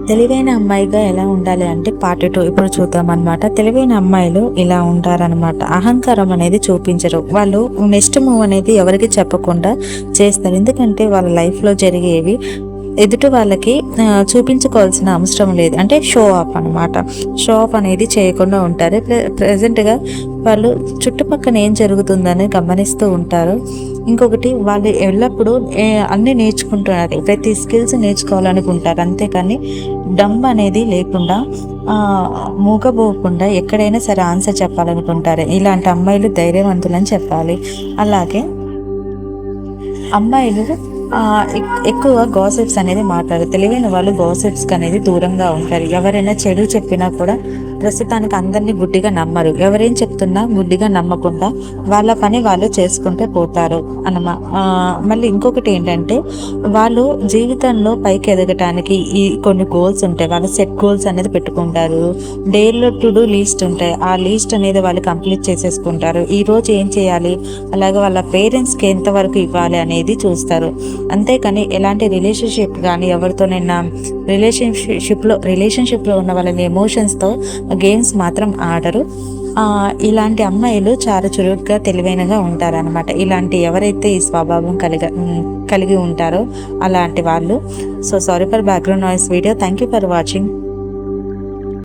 తెలివైన అమ్మాయిగా ఎలా ఉండాలి అంటే పార్ట్ 2 ఇప్పుడు చూద్దాం అనమాట. తెలివైన అమ్మాయిలు ఇలా ఉంటారనమాట. అహంకారం అనేది చూపించరు. వాళ్ళు నెక్స్ట్ మూవ్ అనేది ఎవరికి చెప్పకుండా చేస్తారు. ఎందుకంటే వాళ్ళ లైఫ్లో జరిగేవి ఎదుటి వాళ్ళకి చూపించుకోవాల్సిన అవసరం లేదు. అంటే షో ఆఫ్ అనమాట. షో ఆఫ్ అనేది చేయకుండా ఉంటారు. ప్రజెంట్గా వాళ్ళు చుట్టుపక్కల ఏం జరుగుతుందని గమనిస్తూ ఉంటారు. ఇంకొకటి వాళ్ళు ఎల్లప్పుడూ అన్నీ నేర్చుకుంటున్నారు. ప్రతి స్కిల్స్ నేర్చుకోవాలనుకుంటారు. అంతేకాని డమ్ అనేది లేకుండా మూగబోకుండా ఎక్కడైనా సరే ఆన్సర్ చెప్పాలనుకుంటారు. ఇలాంటి అమ్మాయిలు ధైర్యవంతులని చెప్పాలి. అలాగే అమ్మాయిలు ఎక్కువ గాసిప్స్ అనేది మాట్లాడారు. తెలివైన వాళ్ళు గాసిప్స్కి అనేది దూరంగా ఉంటారు. ఎవరైనా చెడు చెప్పినా కూడా ప్రస్తుతానికి అందరినీ గుడ్డిగా నమ్మరు. ఎవరేం చెప్తున్నా గుడ్డిగా నమ్మకుండా వాళ్ళ పని వాళ్ళు చేసుకుంటే పోతారు అన్నమా. మళ్ళీ ఇంకొకటి ఏంటంటే వాళ్ళు జీవితంలో పైకి ఎదగటానికి ఈ కొన్ని గోల్స్ ఉంటాయి. వాళ్ళు సెట్ గోల్స్ అనేది పెట్టుకుంటారు. డేలో టు డూ లీస్ట్ ఉంటాయి. ఆ లీస్ట్ అనేది వాళ్ళు కంప్లీట్ చేసేసుకుంటారు. ఈ రోజు ఏం చేయాలి, అలాగే వాళ్ళ పేరెంట్స్కి ఎంతవరకు ఇవ్వాలి అనేది చూస్తారు. అంతేకాని ఎలాంటి రిలేషన్షిప్ కానీ ఎవరితోనైనా రిలేషన్షిప్లో ఉన్న వాళ్ళని ఎమోషన్స్తో గేమ్స్ మాత్రం ఆడరు. ఇలాంటి అమ్మాయిలు చాలా చురుగ్గా తెలివైనగా ఉంటారనమాట. ఇలాంటి ఎవరైతే ఈ స్వభావం కలిగి ఉంటారో అలాంటి వాళ్ళు. So sorry for background noise video. Thank you for watching.